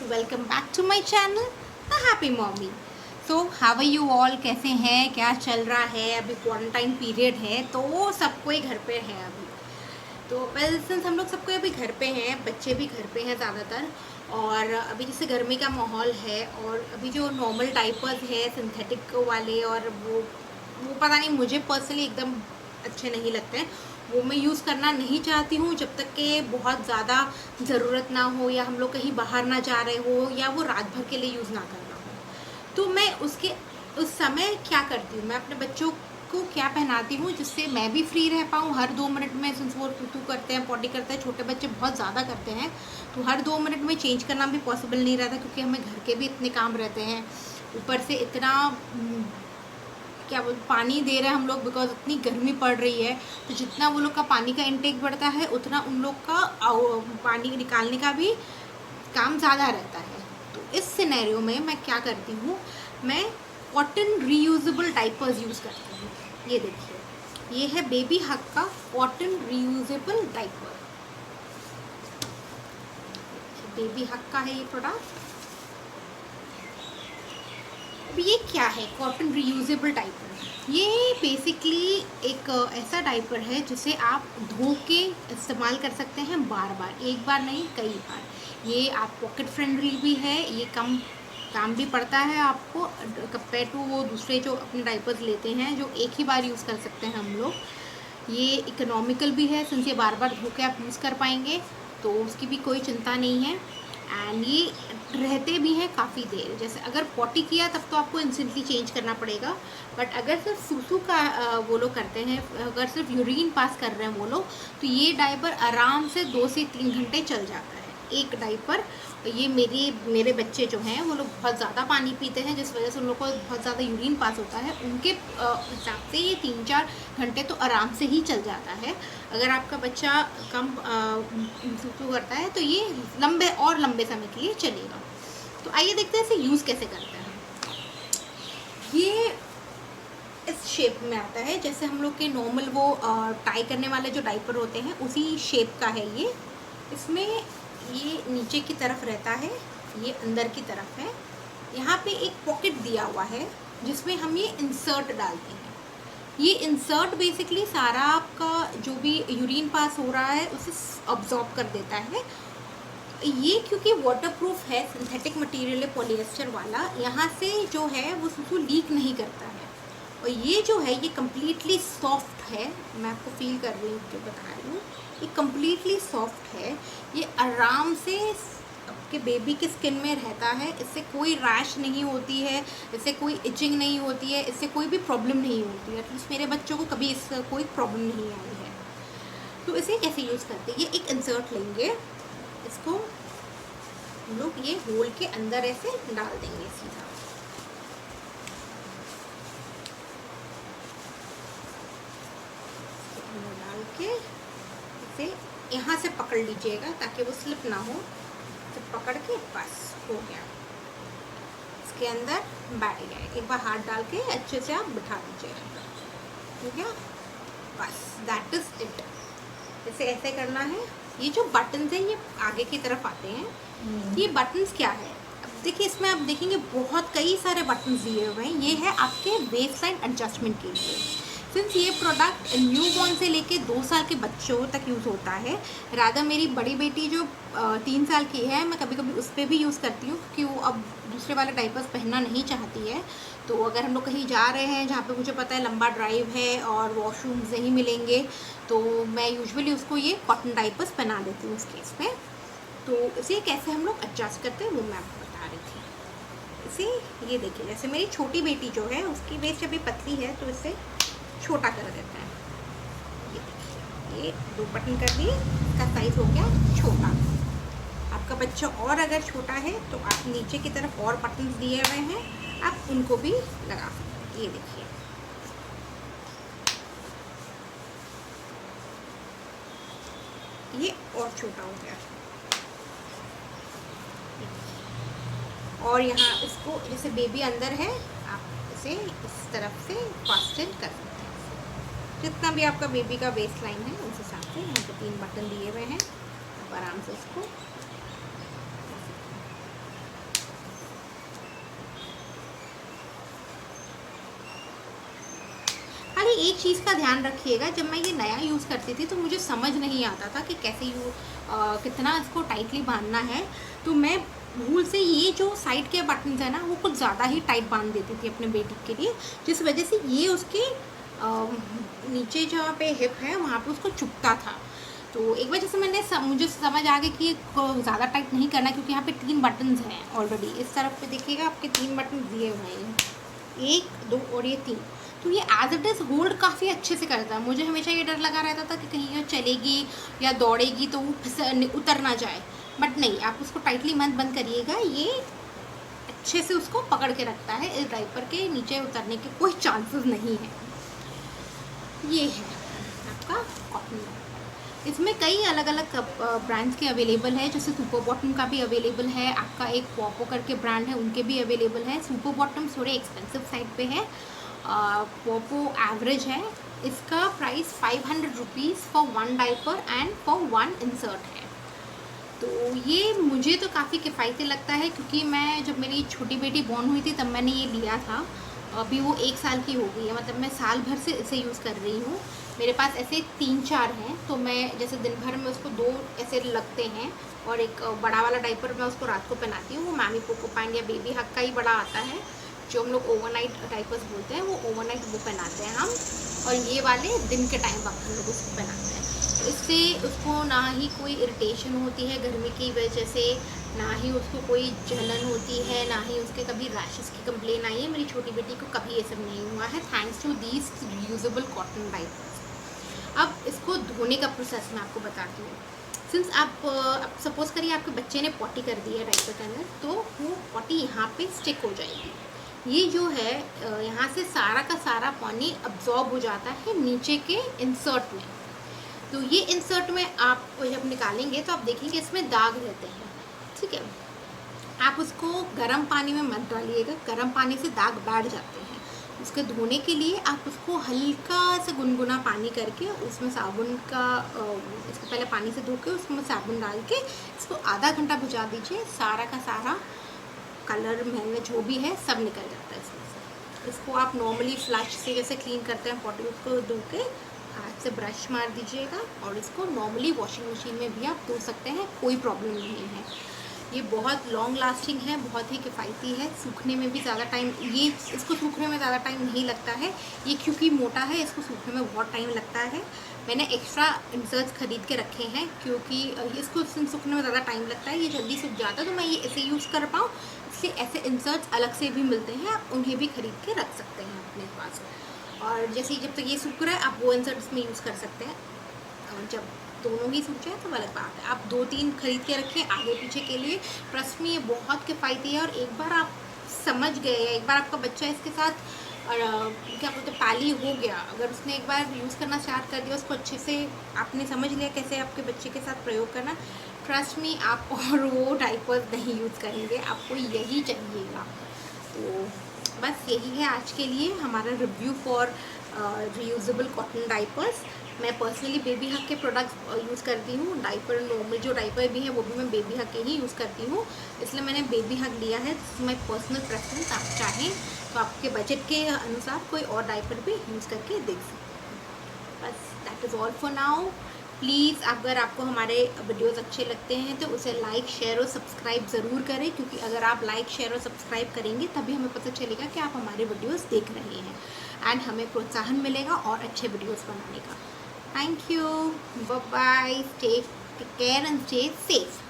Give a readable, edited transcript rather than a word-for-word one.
Welcome back to my channel the happy mommy. So how are you all, कैसे हैं, क्या चल रहा है। अभी क्वारंटाइन पीरियड है तो सब कोई घर पे है अभी। तो वेल सिंस हम लोग सबको अभी घर पे हैं, बच्चे भी घर पे हैं ज़्यादातर। और अभी जैसे गर्मी का माहौल है और अभी जो नॉर्मल डाइपर्स है सिंथेटिक वाले, और वो पता नहीं, मुझे पर्सनली एकदम अच्छे नहीं लगते हैं। वो मैं यूज़ करना नहीं चाहती हूँ जब तक कि बहुत ज़्यादा ज़रूरत ना हो, या हम लोग कहीं बाहर ना जा रहे हो, या वो रात भर के लिए यूज़ ना करना हो। तो मैं उस समय क्या करती हूँ, मैं अपने बच्चों को क्या पहनाती हूँ जिससे मैं भी फ्री रह पाऊँ हर 2 मिनट में। सिंस वो तू करते हैं, पॉटी करते हैं, छोटे बच्चे बहुत ज़्यादा करते हैं, तो हर 2 मिनट में चेंज करना भी पॉसिबल नहीं रहता, क्योंकि हमें घर के भी इतने काम रहते हैं। ऊपर से इतना क्या बोल पानी दे रहे हैं हम लोग, बिकॉज इतनी गर्मी पड़ रही है। तो जितना वो लोग का पानी का इंटेक बढ़ता है उतना उन लोग का पानी निकालने का भी काम ज़्यादा रहता है। तो इस सिनेरियो में मैं क्या करती हूँ, मैं कॉटन रीयूजेबल डाइपर्स यूज़ करती हूँ। ये देखिए, ये है बेबी हग का कॉटन रीयूजेबल डाइपर। बेबी हग का है ये प्रोडक्ट। अब ये क्या है कॉटन रीयूजेबल डाइपर? ये बेसिकली एक ऐसा डाइपर है जिसे आप धो के इस्तेमाल कर सकते हैं बार बार, एक बार नहीं कई बार। ये आप पॉकेट फ्रेंडली भी है, ये कम काम भी पड़ता है आपको कंपेयर टू वो दूसरे जो अपने डाइपर्स लेते हैं जो एक ही बार यूज़ कर सकते हैं हम लोग। ये इकोनॉमिकल भी है, सिंस ये बार बार धो के आप यूज़ कर पाएंगे, तो उसकी भी कोई चिंता नहीं है। एंड ये रहते भी हैं काफ़ी देर। जैसे अगर पॉटी किया तब तो आपको इंस्टेंटली चेंज करना पड़ेगा, बट अगर सिर्फ सूसू का वो लोग करते हैं, अगर सिर्फ यूरिन पास कर रहे हैं वो लोग, तो ये डाइपर आराम से 2 से 3 घंटे चल जाता है एक डाइपर। ये मेरे बच्चे जो हैं वो लोग बहुत ज़्यादा पानी पीते हैं, जिस वजह से उन लोग को बहुत ज़्यादा यूरिन पास होता है। उनके हिसाब से ये 3-4 घंटे तो आराम से ही चल जाता है। अगर आपका बच्चा कम सूसू करता है तो ये लंबे समय के लिए चलेगा। तो आइए देखते हैं इसे यूज़ कैसे करते हैं। ये इस शेप में आता है, जैसे हम लोग के नॉर्मल वो टाई करने वाले जो डाइपर होते हैं उसी शेप का है ये। इसमें ये नीचे की तरफ रहता है, ये अंदर की तरफ है। यहाँ पे एक पॉकेट दिया हुआ है जिसमें हम ये इंसर्ट डालते हैं। ये इंसर्ट बेसिकली सारा आपका जो भी यूरिन पास हो रहा है उसे अब्जॉर्ब कर देता है। ये क्योंकि वाटरप्रूफ है, सिंथेटिक मटेरियल है, पॉलिएस्टर वाला, यहाँ से जो है वो सूसू लीक नहीं करता है। और ये जो है ये कम्प्लीटली सॉफ्ट है, मैं आपको फील कर रही हूँ, जो बता रही हूँ, ये कम्प्लीटली सॉफ्ट है। ये आराम से आपके बेबी के स्किन में रहता है, इससे कोई रैश नहीं होती है, इससे कोई इचिंग नहीं होती है, इससे कोई भी प्रॉब्लम नहीं होती है। एटलीस्ट मेरे बच्चों को कभी इससे कोई प्रॉब्लम नहीं आई है। तो इसे कैसे यूज़ करते हैं, ये एक इंसर्ट लेंगे, इसको हम लोग ये होल के अंदर ऐसे डाल देंगे सीधा। डाल के इसे यहाँ से पकड़ लीजिएगा ताकि वो स्लिप ना हो। तो पकड़ के बस हो गया, इसके अंदर बैठ गया। एक बार हाथ डाल के अच्छे से आप बिठा दीजिएगा, ठीक है, बस दैट इज इट। इसे ऐसे करना है। ये जो बटन्स हैं ये आगे की तरफ आते हैं। ये बटन्स क्या है, अब देखिए इसमें आप देखेंगे बहुत कई सारे बटन्स दिए हुए हैं। ये है आपके वेस्ट लाइन एडजस्टमेंट के लिए। सिंस ये प्रोडक्ट न्यूबॉर्न से लेके 2 साल के बच्चों तक यूज़ होता है। राधा मेरी बड़ी बेटी जो 3 साल की है, मैं कभी कभी उस पर भी यूज़ करती हूँ, क्योंकि वो अब दूसरे वाले डाइपर्स पहनना नहीं चाहती है। तो अगर हम लोग कहीं जा रहे हैं जहाँ पे मुझे पता है लंबा ड्राइव है और वॉशरूम्स नहीं मिलेंगे, तो मैं यूजुअली उसको ये कॉटन डाइपर्स पहना देती हूँ उस केस में। तो इसे कैसे हम लोग एडजस्ट करते हैं वो मैं आपको बता रही थी। इसे ये देखिए, जैसे मेरी छोटी बेटी जो है उसकी वेस्ट अभी पतली है, तो इसे छोटा कर देते हैं। ये देखिए, ये 2 बटन कर दिए, इसका साइज़ हो गया छोटा। आपका बच्चा और अगर छोटा है तो आप नीचे की तरफ और बटन दिए हुए हैं, आप उनको भी लगा सकते हैं। ये देखिए, ये और छोटा हो गया। और यहाँ इसको जैसे बेबी अंदर है, आप इसे इस तरफ से फास्टन कर सकते हैं। जितना भी आपका बेबी का वेस्ट लाइन है उस हिसाब से यहाँ पे 3 बटन दिए हुए हैं, आप आराम से इसको एक चीज़ का ध्यान रखिएगा, जब मैं ये नया यूज़ करती थी तो मुझे समझ नहीं आता था कि कैसे कितना इसको टाइटली बांधना है। तो मैं भूल से ये जो साइड के बटन्स है ना वो कुछ ज़्यादा ही टाइट बांध देती थी अपने बेटी के लिए, जिस वजह से ये उसके नीचे जहाँ पे हिप है वहाँ पे उसको चुभता था। तो एक वजह से मुझे समझ आ गया कि ज़्यादा टाइट नहीं करना, क्योंकि यहाँ पे 3 बटन्स हैं ऑलरेडी। इस तरफ पे देखिएगा आपके 3 बटन दिए हुए हैं, 1, 2 और ये 3। तो ये एज इट इज़ होल्ड काफ़ी अच्छे से करता है। मुझे हमेशा ये डर लगा रहता था कि कहीं ये चलेगी या दौड़ेगी तो वो उतर ना जाए, बट नहीं, आप उसको टाइटली मत बंद करिएगा, ये अच्छे से उसको पकड़ के रखता है। इस डायपर के नीचे उतरने के कोई चांसेस नहीं है। ये है आपका कॉटन डायपर। इसमें कई अलग अलग ब्रांड्स के अवेलेबल है, जैसे सुपर बॉटम का भी अवेलेबल है, आपका एक पॉपो करके ब्रांड है, उनके भी अवेलेबल है। सुपर बॉटम थोड़े एक्सपेंसिव साइड पे है, पॉपो एवरेज है। इसका price 500 rupees for 1 diaper and for 1 insert है। तो ये मुझे तो काफ़ी किफ़ायती लगता है, क्योंकि मैं जब मेरी छोटी बेटी बॉर्न हुई थी तब मैंने ये लिया था। अभी वो 1 साल की हो गई है, मतलब मैं साल भर से इसे यूज़ कर रही हूँ। मेरे पास ऐसे 3-4 हैं, तो मैं जैसे दिन भर में उसको 2 ऐसे लगते हैं, और एक बड़ा वाला डायपर मैं उसको रात को पहनाती हूँ। वो मैमी पोको पैंट या बेबी हक का ही बड़ा आता है, जो हम लोग ओवरनाइट डायपर्स बोलते हैं, वो ओवरनाइट वो पहनाते हैं हम। और ये वाले दिन के टाइम वक्त हम लोग उसको पहनाते हैं। तो इससे उसको ना ही कोई इरिटेशन होती है गर्मी की वजह से, ना ही उसको कोई जलन होती है, ना ही उसके कभी रैशेस की कंप्लेन आई है। मेरी छोटी बेटी को कभी ये सब नहीं हुआ है, thanks to these reusable cotton diapers. अब इसको धोने का प्रोसेस मैं आपको बताती हूँ। सिंस आप सपोज करिए आपके बच्चे ने पॉटी कर दी है डायपर के अंदर, तो वो पॉटी यहाँ पे स्टिक हो जाएगी। ये जो है यहाँ से सारा का सारा पानी अब्जॉर्ब हो जाता है नीचे के इंसर्ट में। तो ये इंसर्ट में आप जब निकालेंगे तो आप देखेंगे इसमें दाग रहते हैं, ठीक है। आप उसको गर्म पानी में मत डालिएगा, गर्म पानी से दाग बैठ जाते हैं। उसके धोने के लिए आप उसको हल्का सा गुनगुना पानी करके उसमें साबुन का इसको पहले पानी से धो के उसमें साबुन डाल के इसको आधा घंटा भिजा दीजिए। सारा का सारा कलर मैल जो भी है सब निकल जाता है इसमें से। इसको आप नॉर्मली फ्लश से जैसे क्लीन करते हैं पॉटी, उसको धो के हाथ से ब्रश मार दीजिएगा, और इसको नॉर्मली वॉशिंग मशीन में भी आप धो सकते हैं, कोई प्रॉब्लम नहीं है। ये बहुत लॉन्ग लास्टिंग है, बहुत ही किफ़ायती है। सूखने में भी ज़्यादा टाइम इसको सूखने में ज़्यादा टाइम नहीं लगता है। ये क्योंकि मोटा है, इसको सूखने में बहुत टाइम लगता है। मैंने एक्स्ट्रा इंसर्ट्स खरीद के रखे हैं, क्योंकि इसको सूखने में ज़्यादा टाइम लगता है, ये जल्दी सूख जाता है, तो मैं ये ऐसे यूज़ कर पाऊँ, इसलिए ऐसे इंसर्ट्स अलग से भी मिलते हैं, आप उन्हें भी खरीद के रख सकते हैं अपने पास। और जैसे जब तक ये सूख रहा है आप वो इंसर्ट्स में यूज़ कर सकते हैं, और जब दोनों ही सूख जाए तो अलग बात है। आप 2-3 खरीद के रखें आगे पीछे के लिए। ट्रस्ट में ये बहुत किफ़ायती है, और एक बार आप समझ गए, एक बार आपका बच्चा इसके साथ क्या बोलते पाली हो गया, अगर उसने एक बार यूज़ करना स्टार्ट कर दिया, उसको अच्छे से आपने समझ लिया कैसे आपके बच्चे के साथ प्रयोग करना, ट्रस्ट में आप और वो डायपर्स नहीं यूज़ करेंगे, आपको यही चाहिएगा। तो बस यही है आज के लिए हमारा review for reusable cotton diapers. मैं पर्सनली बेबी हक के प्रोडक्ट्स यूज़ करती हूँ। डायपर नॉर्मल जो डायपर भी है वो भी मैं बेबी हक के ही यूज़ करती हूँ, इसलिए मैंने बेबी हक लिया है। This is my personal preference. आप चाहें तो आपके बजट के अनुसार कोई और डायपर भी यूज़ करके देख सकते हैं। बस that is all for now. Please अगर आपको हमारे वीडियोस अच्छे लगते हैं तो उसे लाइक शेयर और सब्सक्राइब ज़रूर करें, क्योंकि अगर आप लाइक शेयर और सब्सक्राइब करेंगे तभी हमें पता चलेगा कि आप हमारे वीडियोस देख रहे हैं, एंड हमें प्रोत्साहन मिलेगा और अच्छे वीडियोस बनाने का। Thank you, bye bye, take care and stay safe.